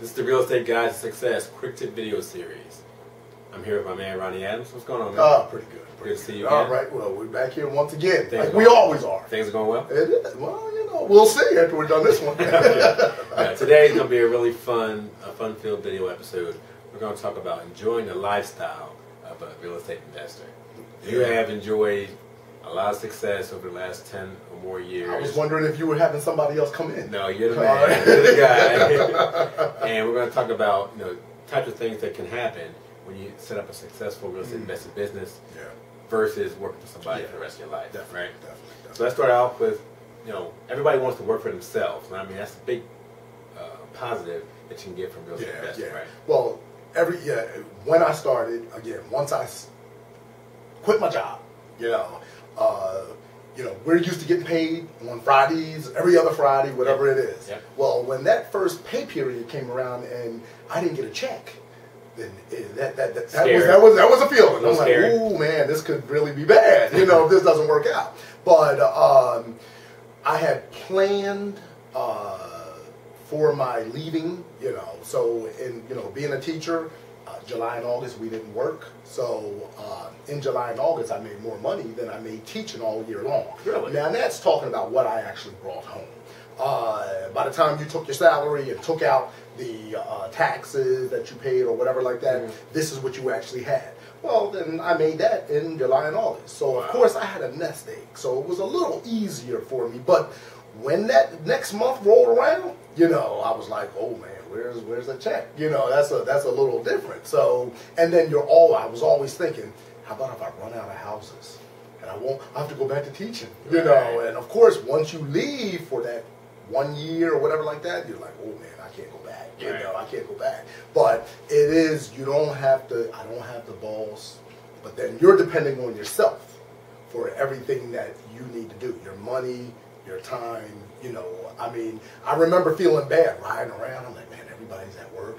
This is the Real Estate Guide to Success quick tip video series. I'm here with my man Ronnie Adams. What's going on, man? Oh, pretty good. Good to see you again. All right, well, we're back here once again, Things like we always are. Things are going well? It is. Well, you know, we'll see after we're done this one. Yeah, today is going to be a really fun-filled video episode. We're going to talk about enjoying the lifestyle of a real estate investor. You have enjoyed a lot of success over the last 10 or more years. I was wondering if you were having somebody else come in. No, you're the man. You're the guy. And we're going to talk about, types of things that can happen when you set up a successful real estate investing business versus working for somebody for the rest of your life. Definitely, right? Definitely. So let's start out with, everybody wants to work for themselves. And I mean, that's a big positive that you can get from real estate investing, right? Well, when I started, again, once I quit my job, we're used to getting paid on Fridays, every other Friday, whatever it is. Yeah. Well, when that first pay period came around and I didn't get a check, then that was a feeling. I'm like, ooh, man, this could really be bad. If this doesn't work out. But I had planned for my leaving. So in being a teacher, July and August we didn't work. So in July and August I made more money than I made teaching all year long. Really? Now that's talking about what I actually brought home. By the time you took your salary and took out the taxes that you paid or whatever like that, this is what you actually had. Well, then I made that in July and August. So of course I had a nest egg. So it was a little easier for me. But when that next month rolled around, I was like, oh man, where's the check? That's a little different. So, and then I was always thinking, how about if I run out of houses and I have to go back to teaching, and of course once you leave for that 1 year or whatever like that, you're like, oh man, I can't go back. I can't go back. But it is, I don't have the boss, but then you're depending on yourself for everything that you need to do. Your money, your time, I mean, I remember feeling bad riding around. I'm like, man, everybody's at work.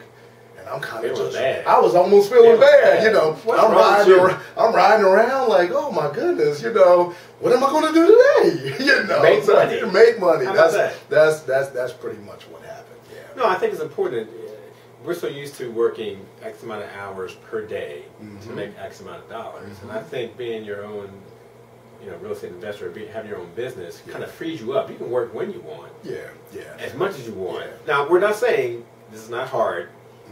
And I'm kind of just, I was almost feeling bad, I'm riding around like, oh my goodness, what am I going to do today? Make money. Make money. That's pretty much what happened. Yeah. No, I think it's important. We're so used to working X amount of hours per day to make X amount of dollars. And I think being your own real estate investor, having your own business kind of frees you up. You can work when you want. As much as you want. Now, we're not saying this is not hard,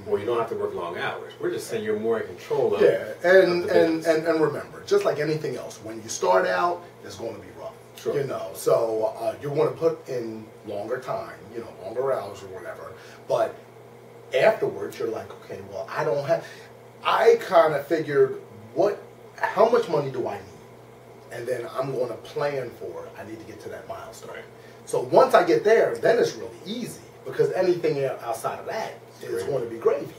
or you don't have to work long hours. We're just saying you're more in control of and remember, just like anything else, when you start out, it's going to be rough. Sure. So you're going to put in longer time, longer hours or whatever. But afterwards, you're like, okay, well, I kind of figured, how much money do I need? And then I'm going to plan for it. I need to get to that milestone. Right. So once I get there, then it's really easy because anything outside of that is going to be gravy,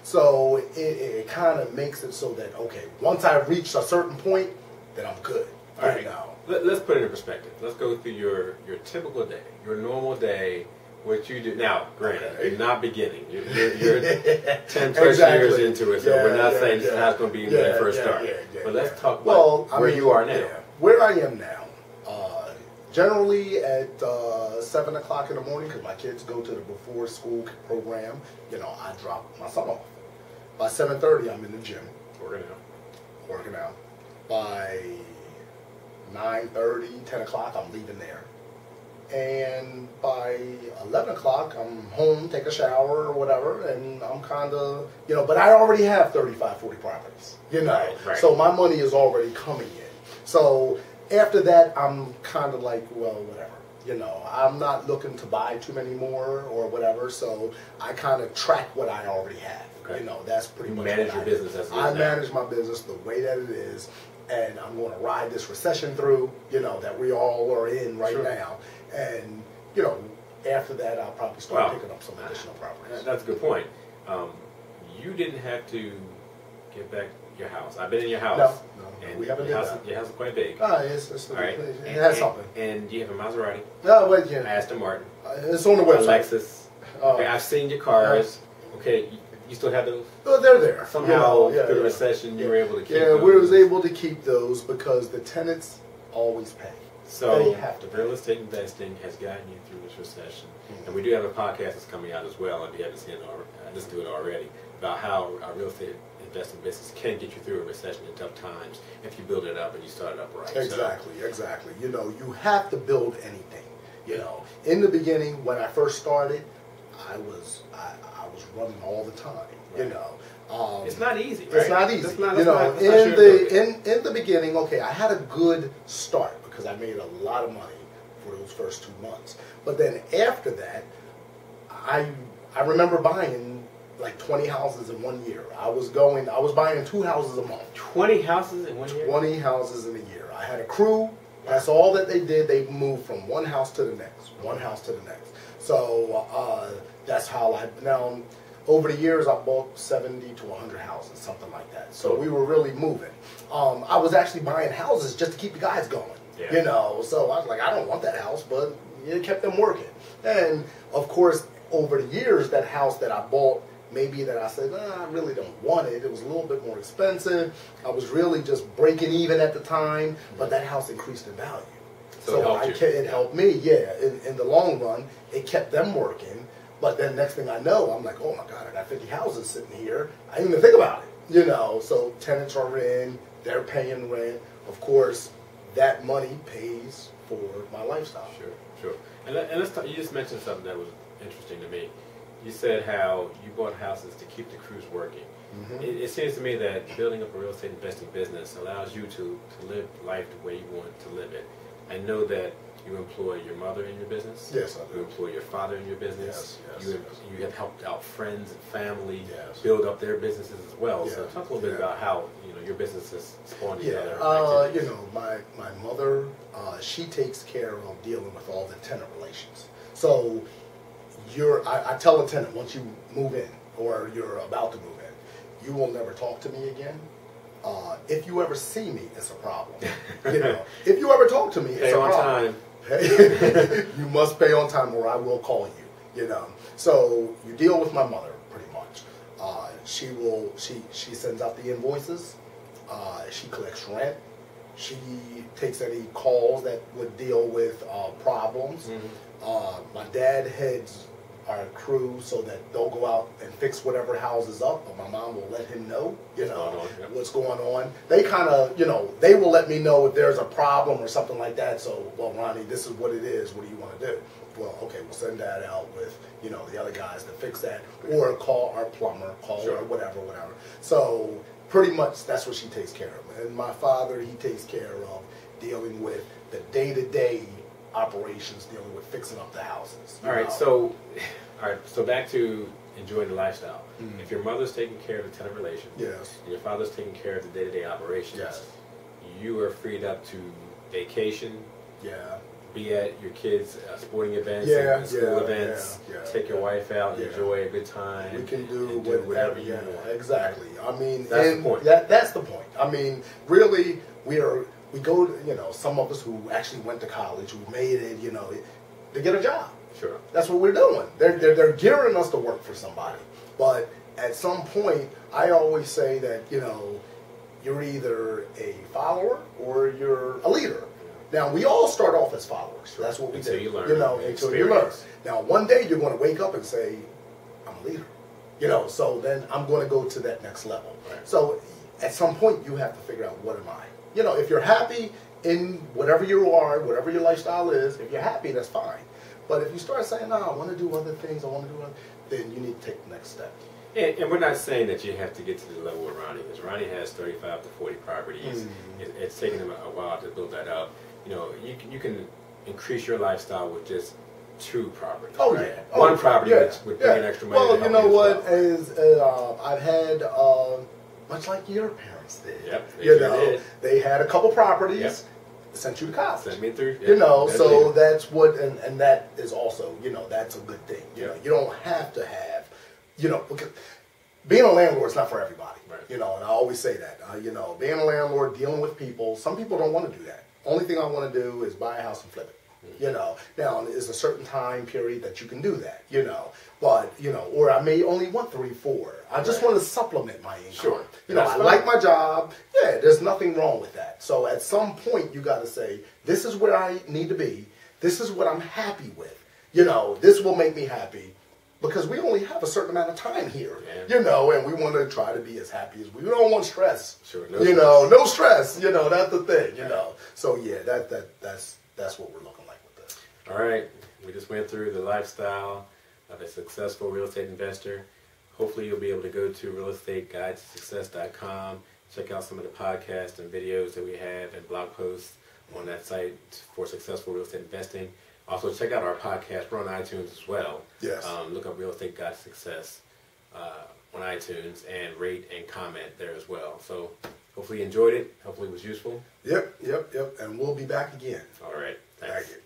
So it kind of makes it so that, okay, once I've reached a certain point, then I'm good. All right. Let's put it in perspective. Let's go through your typical day, your normal day, what you do. Now, granted, you're not beginning. You're 10 plus years into it, so we're not saying this is how it's going to be when you first start. But let's talk about where you are now. Where I am now, generally at 7 o'clock in the morning, because my kids go to the before school program, I drop my son off. By 7:30, I'm in the gym. Working out. By 9:30, 10 o'clock, I'm leaving there. And by 11 o'clock, I'm home, take a shower or whatever, and I'm kind of, but I already have 35, 40 properties, Right. So my money is already coming in. So after that, I'm kind of like, well, whatever, I'm not looking to buy too many more or whatever, so I kind of track what I already have. Okay. That's pretty much manage your business as it is now. I manage my business the way that it is, and I'm going to ride this recession through, that we all are in right now. And, after that, I'll probably start picking up some additional properties. That's a good point. You didn't have to get back your house. I've been in your house. No, and we haven't your done house, that. Your house is quite big. It's all right. It has something. And you have a Maserati. Aston Martin. It's on the website. Lexus. Okay, I've seen your cars. Okay, you still have those? Oh, they're there. Somehow, through the recession, you were able to keep those. We was able to keep those because the tenants always pay. So real estate investing has gotten you through this recession, and we do have a podcast that's coming out as well. If you haven't seen it already, listen to it already, about how our real estate investing business can get you through a recession in tough times if you build it up and you start it up right. Exactly, exactly. You know, you have to build anything. You know, in the beginning when I first started, I was running all the time. Right. You know, it's not easy. Right? It's not easy. You know, in the beginning, okay, I had a good start because I made a lot of money for those first 2 months. But then after that, I remember buying like 20 houses in 1 year. I was buying 2 houses a month. 20 houses in 1 year? 20 houses in a year. I had a crew. That's all that they did. They moved from one house to the next, one house to the next. So that's how now over the years I bought 70 to 100 houses, something like that. So we were really moving. I was actually buying houses just to keep the guys going. Yeah. You know, so I was like, I don't want that house, but it kept them working. And of course, over the years, that house that I bought, maybe that I said, I really don't want it. It was a little bit more expensive. I was really just breaking even at the time, but that house increased in value. So it helped me, yeah. In the long run, it kept them working. But then next thing I know, I'm like, oh my God, I got 50 houses sitting here. I didn't even think about it, you know. So tenants are in, they're paying rent. Of course, that money pays for my lifestyle. Sure, sure. And let's talk, you just mentioned something that was interesting to me. You said how you bought houses to keep the crews working. Mm-hmm. It seems to me that building up a real estate investing business allows you to live life the way you want to live it. I know that you employ your mother in your business. Yes, I do. You employ your father in your business. Yes. You have helped out friends and family build up their businesses as well. Yeah. So talk a little bit about how your business has spawned these other activities. You know, my mother, she takes care of dealing with all the tenant relations. So I tell a tenant once you move in or you're about to move in, you will never talk to me again. If you ever see me, it's a problem. You know, if you ever talk to me, it's a problem. Time. You must pay on time, or I will call you. You know, so you deal with my mother pretty much. She sends out the invoices. She collects rent. She takes any calls that would deal with problems. Mm-hmm. My dad heads our crew so that they'll go out and fix whatever house is up, but my mom will let him know, what's going on. They kind of, they will let me know if there's a problem or something like that. So, well, Ronnie, this is what it is. What do you want to do? Well, okay, we'll send that out with, the other guys to fix that, or call our plumber, or whatever. So pretty much that's what she takes care of. And my father, he takes care of dealing with the day-to-day operations, dealing with fixing up the houses. All right, so back to enjoying the lifestyle. Mm-hmm. If your mother's taking care of the tenant relations, and your father's taking care of the day-to-day operations, you are freed up to vacation, be at your kids' sporting events and school events, take your wife out, enjoy a good time. We can do whatever you want. Exactly. I mean, that's the point. That's the point. I mean, really, we go to, some of us who actually went to college, who made it, to get a job. Sure. That's what we're doing. They're gearing us to work for somebody. But at some point, I always say that, you're either a follower or you're a leader. Now, we all start off as followers. Sure. That's what we do. Until you learn. Until you learn. Now, one day you're going to wake up and say, I'm a leader. So then I'm going to go to that next level. Right. So at some point, you have to figure out, what am I? If you're happy in whatever you are, whatever your lifestyle is, if you're happy, that's fine. But if you start saying, no, I want to do other things, then you need to take the next step. And we're not saying that you have to get to the level of Ronnie, because Ronnie has 35 to 40 properties. Mm-hmm. It's taken him a while to build that up. You can increase your lifestyle with just 2 properties. Oh, right? Yeah. One property would bring in extra money. Well, you know what? I've had, much like your parents did. Yep, they had a couple properties, sent you to college. Sent me through. So that's what, and that is also, that's a good thing. You don't have to have, because being a landlord is not for everybody. Right. And I always say that. Being a landlord, dealing with people, some people don't want to do that. Only thing I want to do is buy a house and flip it. You know, now there's a certain time period that you can do that. You know, but you know, or I may only want 3, 4. I just want to supplement my income. Sure. You know, I like my job. Yeah, there's nothing wrong with that. So at some point, you got to say, this is where I need to be. This is what I'm happy with. You know, this will make me happy. Because we only have a certain amount of time here, you know, and we want to try to be as happy as we don't want stress. Sure, no stress. You know, that's the thing. You know, so yeah, that's what we're looking like with this. All right, we just went through the lifestyle of a successful real estate investor. Hopefully, you'll be able to go to realestateguidetosuccess.com, check out some of the podcasts and videos that we have and blog posts on that site for successful real estate investing. Also, check out our podcast. We're on iTunes as well. Yes. Look up Real Estate Guide to Success on iTunes and rate and comment there as well. So, hopefully you enjoyed it. Hopefully it was useful. Yep. And we'll be back again. All right. Thank you.